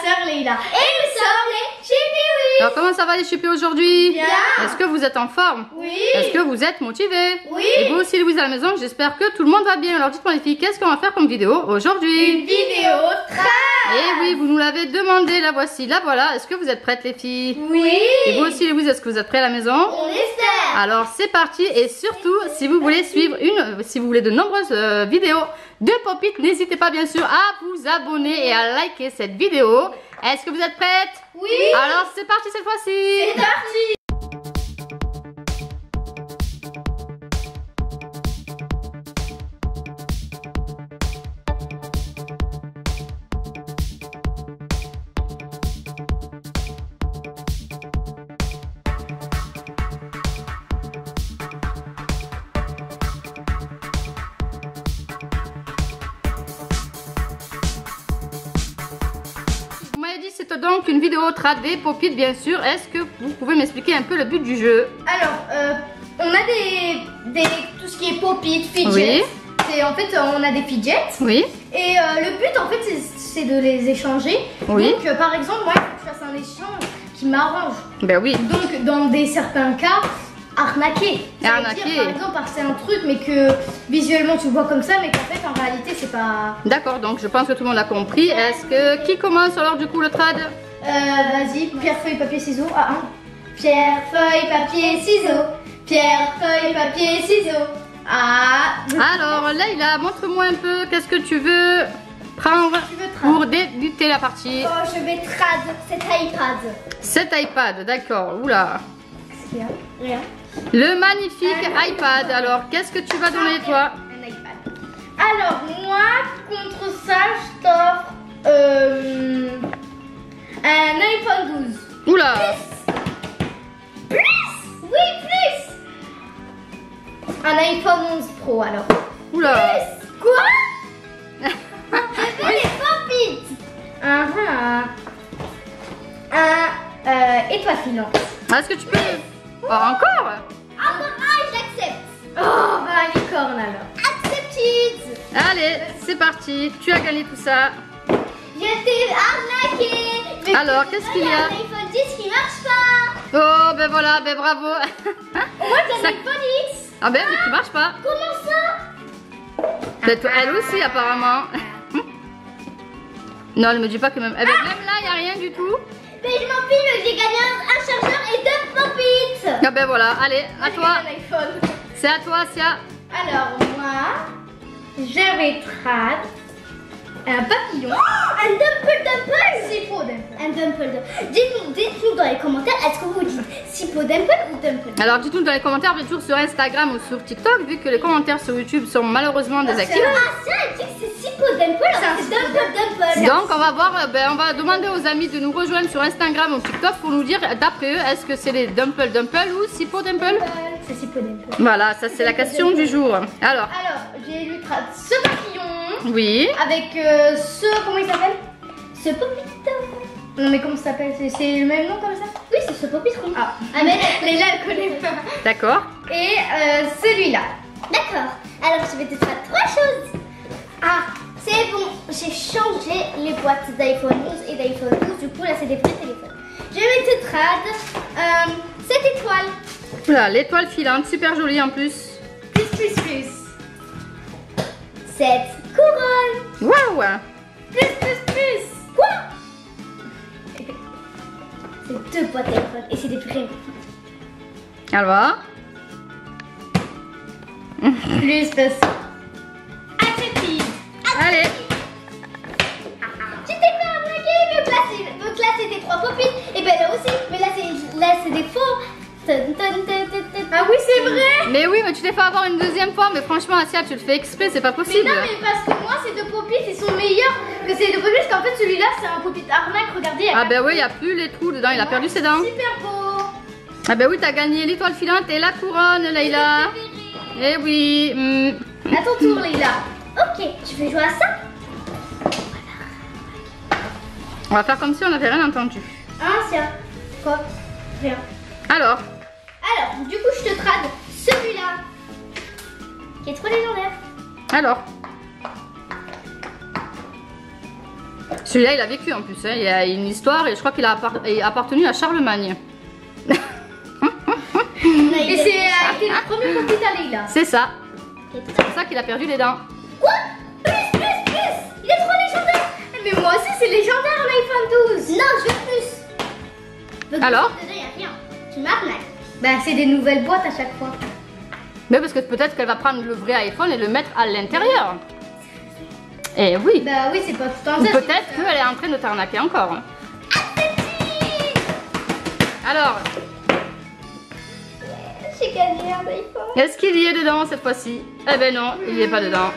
sœur Leïla. Et nous sommes les Chipiwi. Alors comment ça va les Chipis aujourd'hui? Bien. Est-ce que vous êtes en forme? Oui. Est-ce que vous êtes motivés? Oui. Et vous aussi Louise à la maison, j'espère que tout le monde va bien. Alors dites-moi les filles, qu'est-ce qu'on va faire comme vidéo aujourd'hui? Une vidéo trash. Et oui, vous nous l'avez demandé, la voici, la voilà. Est-ce que vous êtes prêtes les filles? Oui. Et vous aussi Louise, est-ce que vous êtes prêts à la maison? On espère. Alors c'est parti, et surtout si vous voulez suivre si vous voulez de nombreuses vidéos de Pop-It, n'hésitez pas bien sûr à vous abonner et à liker cette vidéo. Est-ce que vous êtes prêtes? Oui. Alors c'est parti cette fois-ci. C'est parti. Vous m'avez dit c'est donc une vidéo tradée Pop-It bien sûr. Est-ce que vous pouvez m'expliquer un peu le but du jeu? Alors, on a tout ce qui est Pop-It, fidget. Oui. En fait, on a des fidgets. Oui. Et le but, en fait, c'est de les échanger. Oui. Donc, par exemple, moi, il faut que je fasse un échange qui m'arrange. Ben oui. Donc, dans certains cas, arnaquer. Ça veut Arnaquer. dire, par exemple, c'est un truc, mais que visuellement, tu le vois comme ça, mais qu'en fait, en réalité, c'est pas... D'accord, donc je pense que tout le monde a compris. Est-ce que qui commence alors du coup le trad? Vas-y, pierre, feuille, papier, ciseaux. Ah, hein. Pierre, feuille, papier, ciseaux. Pierre, feuille, papier, ciseaux. Ah. Alors Leïla, montre-moi un peu qu'est-ce que tu veux prendre Tu veux trad. pour débuter la partie. Oh, je vais trad cet iPad. Cet iPad, d'accord. Oula. Qu'est-ce qu'il y a? Rien. Le magnifique iPad. Alors, qu'est-ce que tu vas donner toi? Un iPad. Alors, moi, contre ça, je t'offre un iPhone 12. Oula. Plus. Oui, plus. Un iPhone 11 Pro, alors. Oula. Plus. Quoi? Je veux les Pop-It. Étoile filante. Est-ce que tu peux... Oh, encore? J'accepte. Oh, bah, licorne, alors. Accepted. Allez, c'est parti. Tu as gagné tout ça. Je t'ai arnaqué. Alors, qu'est-ce qu'il y a? Un iPhone 10 qui marche pas. Oh, ben voilà, ben bravo. Moi, t'as Ça- un iPhone X. Ah ben, mais qui marche pas. Comment ça? Ben, toi, elle aussi, apparemment. Non, elle me dit pas que même... Eh ben, même là, il n'y a rien du tout. Mais je m'en fiche, j'ai gagné un chargeur et 2 Pop-It. Ah ben voilà, allez, à J'ai toi. gagné un iPhone. C'est à toi, Sia. Alors, moi, je vais trad un papillon. Un dumple. Sipo dumple. Un dumple. Dites-nous dans les commentaires, est-ce que vous dites Sipo dumple ou dumple? Alors dites-nous dans les commentaires, bien sûr sur Instagram ou sur TikTok, vu que les commentaires sur YouTube sont malheureusement désactivés. Ah, ça, elle dit que c'est Sipo dumple, alors c'est dumple. Donc on va voir, on va demander aux amis de nous rejoindre sur Instagram ou TikTok pour nous dire d'après eux, est-ce que c'est les Dumple ou Sipo Dumple? C'est Sipo dumple. Voilà, ça c'est la question du jour. Alors, J'ai lu trad ce papillon oui. avec comment il s'appelle? Ce Pop-It. Non mais comment ça s'appelle? C'est le même nom comme ça? Oui, c'est ce Pop-It rond. Ah, mais Leïla elle connaît pas. D'accord. Et celui-là. D'accord. Alors je vais te faire 3 choses. Ah, c'est bon. J'ai changé les boîtes d'iPhone 11 et d'iPhone 12. Du coup là c'est des vrais téléphones. Je vais te trad cette étoile. Voilà, l'étoile filante, super jolie en plus. Plus. Cette couronne. Waouh. Plus. Quoi? C'est 2 boîtes d'iPhone et c'est des vrais. Alors. Plus. Accepted. Allez. Tu t'es fait arnaquer. Donc là c'était 3 Pop-It. Et ben là aussi. Mais là c'est des faux. Ah oui c'est vrai. Mais oui, mais tu t'es fait avoir une deuxième fois, mais franchement Asia, tu le fais exprès, c'est pas Mais possible. non mais parce que moi ces 2 Pop-It ils sont meilleurs que ces 2 Pop-It. Parce qu'en fait celui-là c'est un Pop-It arnaque. Regardez. Ah ben oui, il n'y a plus les trous dedans, il a perdu ses dents. Super beau. Ah ben oui, t'as gagné l'étoile filante et la couronne, Leïla. Eh oui. À ton tour Leïla. Ok, tu veux jouer à ça? On va faire comme si on n'avait rien entendu. Ah tiens. Quoi? Rien. Alors, Du coup je te trade celui-là. Qui est trop légendaire. alors. Celui-là, il a vécu en plus. Hein. Il y a une histoire et je crois qu'il a appartenu à Charlemagne. Et c'est le premier Pop-it à Leïla. C'est ça. C'est pour ça qu'il a perdu les dents. Quoi? Plus. Il est trop légendaire. Mais moi aussi, c'est légendaire l'iPhone 12. Non, je veux plus. Donc, Alors? dedans, y a rien. Tu m'arnaques. Bah, c'est des nouvelles boîtes à chaque fois. Mais parce que peut-être qu'elle va prendre le vrai iPhone et le mettre à l'intérieur. Eh oui. Bah oui, c'est pas tout en Ou peut-être qu'elle est en train de t'arnaquer encore. Alors, j'ai gagné un iPhone. est-ce qu'il y est dedans cette fois-ci? Eh ben non, il n'y est pas dedans.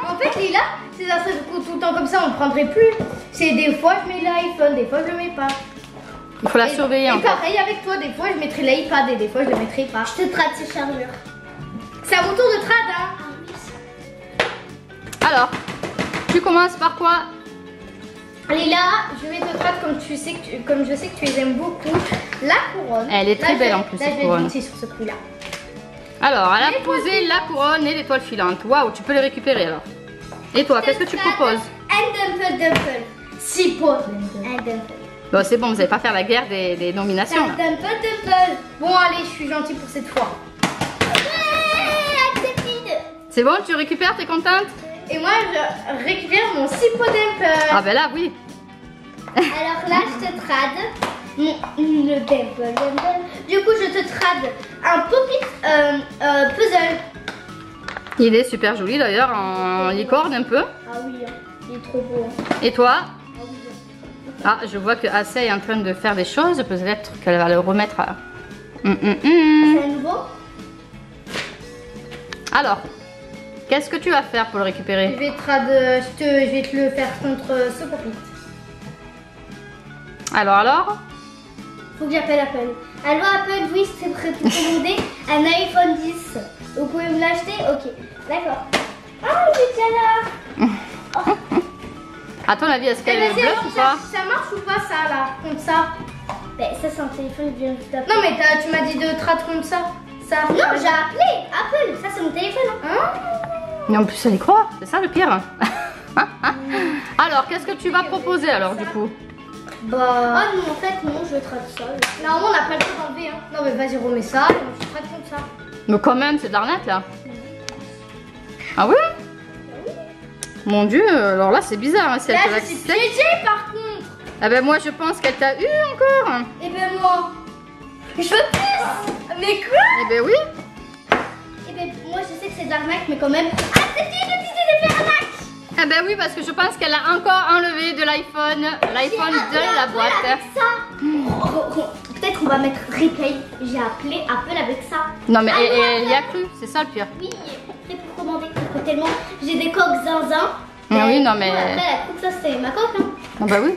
En fait, Lila, c'est ça serait tout le temps comme ça, on ne prendrait plus. C'est des fois je mets l'iPhone, des fois je le mets pas. Il faut la surveiller Et encore. pareil avec toi, des fois je mettrai l'iPad et des fois je le mettrai pas. Je te trade ce chargeur. C'est à mon tour de trad, hein. Alors, tu commences par quoi? Lila, je vais te trad comme je sais que tu les aimes beaucoup. La couronne. Elle est très belle en plus, Là, cette je vais couronne. monter sur ce prix-là. Alors, elle a L'étoile posé la couronne et l'étoile filante. Waouh, tu peux les récupérer alors. Et toi, qu'est-ce que tu proposes? Un dumple. 6 pots. Un dumple. Bon, c'est bon, vous n'allez pas faire la guerre des nominations. Un Là. dumple. Bon, allez, je suis gentille pour cette fois. Ouais, accepted. C'est bon, tu récupères, t'es contente? Et moi, je récupère mon 6 pots dumple. Ah ben là, oui. Alors là, je te trade le dumple. Du coup, je te trade un Pop-it puzzle. Il est super joli d'ailleurs, en licorne un peu. Ah oui, il est trop beau. Et toi? Ah oui. Ah, je vois que Assa est en train de faire des choses. Peut-être qu'elle va le remettre à... C'est un nouveau? Alors, qu'est-ce que tu vas faire pour le Je récupérer? vais je vais te le faire contre ce Pop-it. Alors? Faut que j'appelle Apple. Allô Apple, oui, c'est prêt pour commander un iPhone 10. Vous pouvez me l'acheter? Ok, d'accord. Ah, il est déjà là. À ton avis, est-ce qu'elle Eh ben, bluffe ou pas? ça marche ou pas ça là? Comme ça? Ben ça c'est un téléphone bien juste après. Non mais tu m'as dit de trad comme ça. Non, j'ai appelé Apple, ça c'est mon téléphone. Hein? Mais en plus, elle y croit, c'est ça le pire. Alors, qu'est-ce que tu vas proposer alors du coup? Bah... Ah non, en fait non, je trade ça. Normalement on n'a pas le droit d'enlever. Hein. Non mais vas-y, remets ça et moi je trade comme ça. Mais quand même, c'est de l'arnaque là. Ah oui? Mon Dieu, alors là c'est bizarre hein, si elle te Là je suis l'accepte. piégée par contre. Ah ben moi je pense qu'elle t'a eu encore. Et ben moi, je veux plus. Mais quoi? Eh ben oui. Et ben moi je sais que c'est de l'arnaque mais quand même. Ah c'est qui le petit de faire arnaque? Ah ben oui, parce que je pense qu'elle a encore enlevé de l'iPhone de la boîte. Avec ça. Peut-être on va mettre replay. J'ai appelé Apple avec ça. Non mais elle y a cru, c'est ça le pire. Oui, prêt pour commander. Parce que tellement j'ai des coques zinzin. Ah oui, non mais... Après elle a cru que ça c'était ma coque. Hein. Ah bah oui.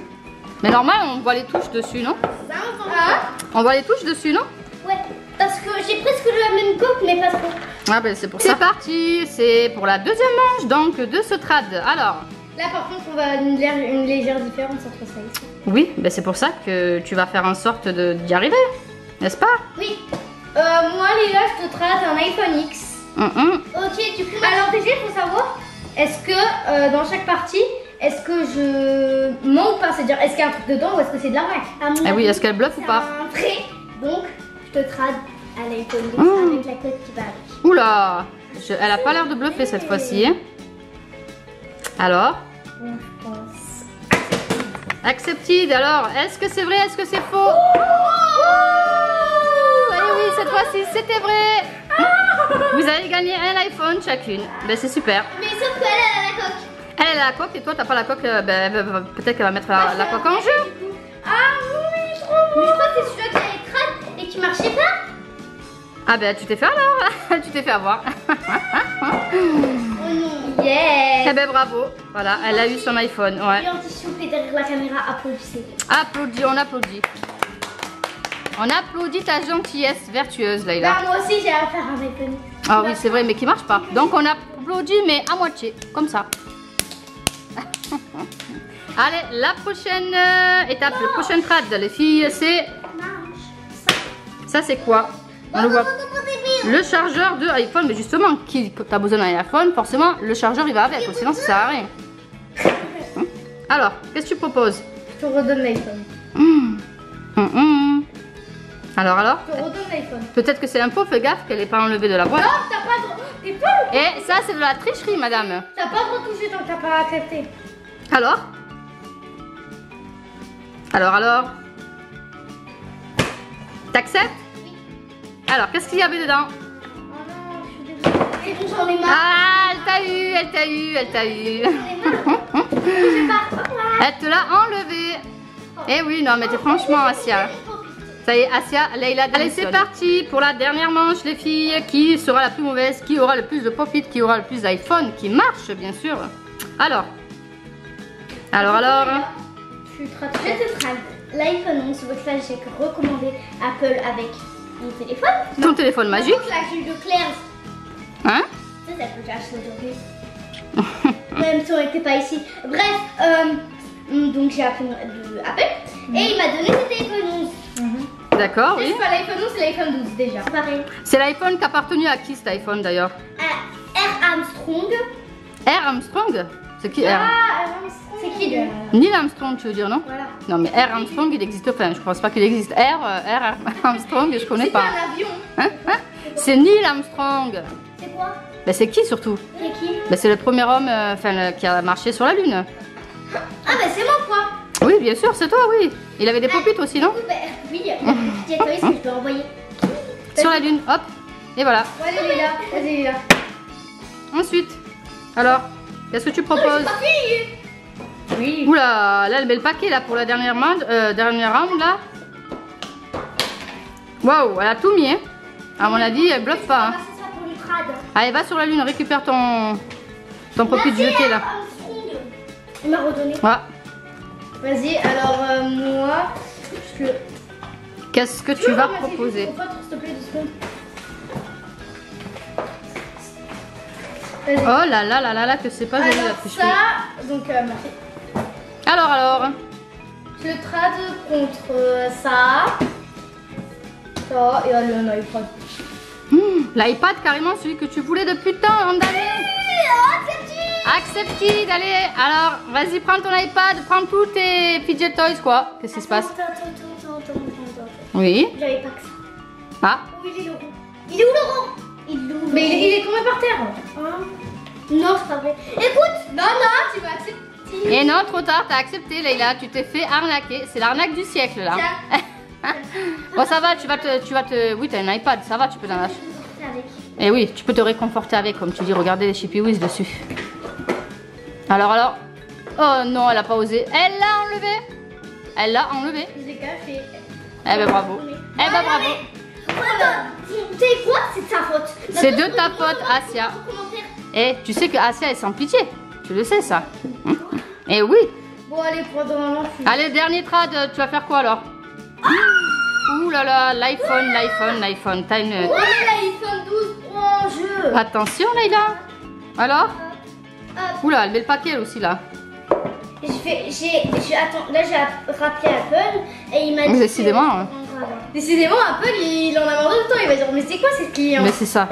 Mais normal, on voit les touches dessus, non? Zinzin. On voit les touches dessus, non? Ouais, parce que j'ai presque la même coque mais pas trop. Ah ben c'est pour ça. C'est parti, c'est pour la deuxième manche donc de ce trad. Alors... Là par contre on va une légère différence entre ça ici. Oui, ben c'est pour ça que tu vas faire en sorte d'y arriver, n'est-ce pas? Oui. Moi Léla, je te trade un iPhone X. Ok, du coup. Alors déjà, il faut savoir, est-ce que dans chaque partie, est-ce que je mens ou pas? C'est-à-dire, est-ce qu'il y a un truc dedans ou est-ce que c'est de l'arnaque? Ah oui, est-ce qu'elle bluffe ou pas? C'est un vrai. Donc, je te trade un iPhone X avec la coque qui va avec. Oula, elle a pas l'air de bluffer cette fois-ci. Hein. Alors? Bon, je pense. Accepted, alors, est-ce que c'est vrai, est-ce que c'est faux? Eh oui, cette fois-ci, c'était vrai. Vous avez gagné un iPhone chacune. Ben c'est super. Mais sauf qu'elle a la coque. Elle a la coque et toi t'as pas la coque. Peut-être qu'elle va mettre la coque en jeu. Ah oui, trop beau. Mais je crois que c'est celui-là qui avait trade et qui marchait pas. Ah ben tu t'es fait alors. Tu t'es fait avoir. Oh non. Yeah. Eh ben bravo. Voilà, elle a eu son iPhone. Ouais. Et en s'il vous plaît, derrière la caméra, applaudissez. Applaudis, on applaudit. On applaudit ta gentillesse vertueuse, Leïla. Bah, moi aussi, j'ai à faire un iPhone. Ah oui, c'est vrai, mais qui marche pas. Donc on applaudit, mais à moitié, comme ça. Allez, la prochaine étape, le prochain trad, les filles, c'est... Ça, c'est quoi? On le voit. Le chargeur de iPhone, mais justement, qui t'as besoin d'un iPhone, forcément, le chargeur, il va avec, sinon ça sert à rien. Alors, qu'est-ce que tu proposes? Je te redonne l'iPhone. Alors Je te redonne l'iPhone. peut-être que c'est un faux, fais gaffe qu'elle n'est pas enlevée de la boîte. Non, t'as pas de... T'es pas... Et ça, c'est de la tricherie, madame. T'as pas de retoucher tant que t'as pas accepté. Alors? T'acceptes? Oui. Alors, qu'est-ce qu'il y avait dedans? Oh non, je suis désolée. Et donc j'en ai marre. Ah, elle t'a eu. J'en ai marre. Je pars. Elle te l'a enlevé. Eh oui, non, mais t'es franchement, Asia. Ça y est, Asia, Leïla. Allez, c'est parti pour la dernière manche, les filles. Qui sera la plus mauvaise? Qui aura le plus de pop-it? Qui aura le plus d'iPhone? Qui marche, bien sûr. Alors. Je suis très très L'iPhone 11, votre là, j'ai recommandé Apple avec mon téléphone. Ton téléphone magique. La Jules de Claire. Hein? Ça, c'est que j'ai acheté aujourd'hui. Même si on n'était pas ici. Bref, donc j'ai appelé de Apple et il m'a donné ce téléphone 11. D'accord, oui. C'est pas l'iPhone 11, c'est l'iPhone 12 déjà. C'est pareil. C'est l'iPhone qui appartenu à qui, cet iPhone d'ailleurs? Air Armstrong. Air Armstrong? C'est qui Air? C'est qui lui? Neil Armstrong, tu veux dire, non? Voilà. Non, mais Air Armstrong, il existe pas. Je pense pas qu'il existe. Air Armstrong, je connais pas. C'est un avion. C'est Neil Armstrong. C'est quoi? Ben, c'est qui surtout? C'est qui? Ben, c'est le premier homme qui a marché sur la Lune. Ah bah c'est moi quoi. Oui, bien sûr, c'est toi, oui. Il avait des pop-it aussi, non? Oui, il y a des petits atomistes que je peux envoyer. Sur la Lune, hop. Et voilà. Ouais, elle est là. Elle est là. Ensuite, alors, qu'est-ce que tu proposes? Oui. Oula, là, elle met le paquet là pour la dernière round, là. Waouh, elle a tout mis, hein. À mon avis, elle bluffe pas. Hein. C'est ça pour le trad. Allez, va sur la Lune, récupère ton pop-it jeté là. Il m'a redonné. Ouais. Vas-y, alors moi, je le... Qu'est-ce que tu vas proposer? S'il te plaît, 2 secondes. Oh là là là là là, que c'est pas joli la Alors tricherie. ça, donc merci. Alors. Je le trad contre ça. Ça, et allez, un iPad. L'iPad, carrément, celui que tu voulais depuis tant d'années. Accepted, allez. Alors, vas-y, prends ton iPad, prends tous tes fidget toys, quoi. Qu'est-ce qui se passe? Attends. Oui. J'avais pas que ça. Ah. Oh, il est le rond. Il est où le rond? Il est où? Mais il est tombé par terre. Non, c'est pas vrai. Écoute, non, tu vas accepter. Et non, trop tard, t'as accepté, Leïla. Tu t'es fait arnaquer. C'est l'arnaque du siècle, là. Bon, ça va, tu vas te... Oui, t'as un iPad, ça va, tu peux t'en acheter. Et oui, tu peux te réconforter avec, comme tu dis, regardez les Chippy Whiz dessus. Alors. Oh non, elle a pas osé. Elle l'a enlevé. Je l'ai caché. Eh ben bravo. Bravo. Tu sais quoi? C'est de sa faute. C'est de ta faute, Asia. Et tu sais que Asia est sans pitié. Tu le sais, ça. Et oui. Bon, allez, prends dans la lampe. Allez, dernier trad, tu vas faire quoi alors? Ouh là là, l'iPhone. T'as une... Ouais, l'iPhone 12 en jeu. Attention, Leïla. Alors? Oula, elle met le paquet aussi là. Attends, là j'ai rappelé Apple et il m'a dit. Décidément. Hein. Décidément, Apple il en a marre de temps. Il va dire, mais c'est quoi cette client? Mais c'est ça.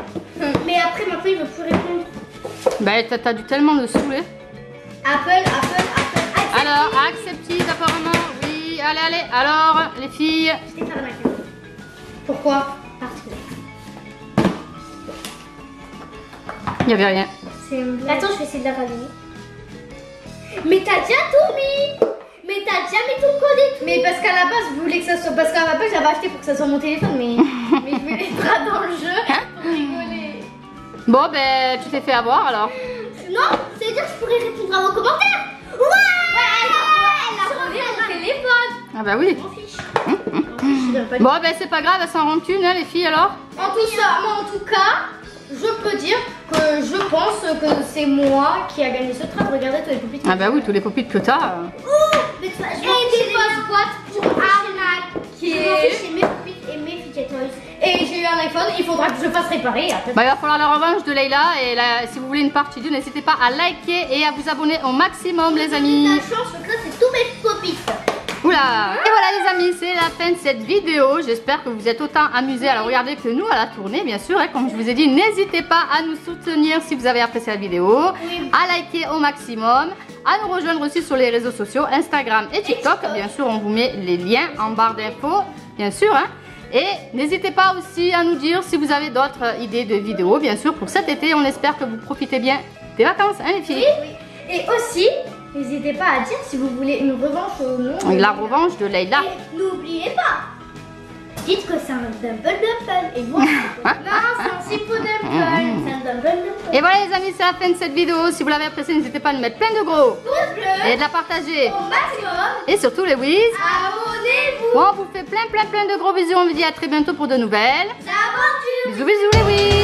Mais après, maintenant il veut plus répondre. Bah, t'as dû tellement le saouler. Apple. Alors, accepted apparemment. Oui, allez. Alors, les filles. Je t'ai fait arnaquer. Pourquoi? Parce que. Il n'y avait rien. Attends, je vais essayer de la rallumer. Mais t'as déjà tout mis. Mais t'as déjà mis ton code et tout. Mais parce qu'à la base, je voulais que ça soit. Parce qu'à la base, j'avais acheté pour que ça soit mon téléphone. Mais je vais les mettre dans le jeu pour rigoler. Bon, ben, tu t'es fait avoir alors. Non, c'est-à-dire que je pourrais répondre à vos commentaires. Ouais, elle a revenu à mon téléphone. Ah bah oui. Je m'en fiche. Bon, ben, c'est pas grave, elles s'en rendent une, hein, les filles alors. En tout cas, je peux dire que je pense que c'est moi qui a gagné ce trade. Regardez tous les pop-it. Ah bah oui, tous les pop-it que t'as. Et des fausses boîtes pour arnaquer. J'ai mes pop-it et mes fidget toys. Et j'ai eu un iPhone, il faudra que je fasse réparer. Après. Bah, il va falloir la revanche de Leïla. Et là, si vous voulez une partie 2, n'hésitez pas à liker et à vous abonner au maximum, les amis. La chance, je c'est tous mes pop-it. Oula, Voilà. Et voilà les amis, c'est la fin de cette vidéo. J'espère que vous êtes autant amusés à la regarder que nous à la tournée, bien sûr. Et comme je vous ai dit, n'hésitez pas à nous soutenir si vous avez apprécié la vidéo, à liker au maximum, à nous rejoindre aussi sur les réseaux sociaux, Instagram et TikTok. Bien sûr, on vous met les liens en barre d'infos, bien sûr. Hein. Et n'hésitez pas aussi à nous dire si vous avez d'autres idées de vidéos, bien sûr, pour cet été. On espère que vous profitez bien des vacances, hein les filles. Oui. Et aussi, n'hésitez pas à dire si vous voulez une revanche ou non. La revanche de Leïla. Et n'oubliez pas, dites que c'est un Dumble Dumble. Et moi, non, c'est un Sipo Dumble. C'est un Dumble Dumble. Et voilà les amis, c'est la fin de cette vidéo. Si vous l'avez appréciée, n'hésitez pas à nous mettre plein de gros Pouce bleu. et de la partager. Au maximum. Et surtout les whiz. Abonnez-vous. Bon, on vous fait plein de gros bisous. On vous dit à très bientôt pour de nouvelles Aventures. bisous les whiz.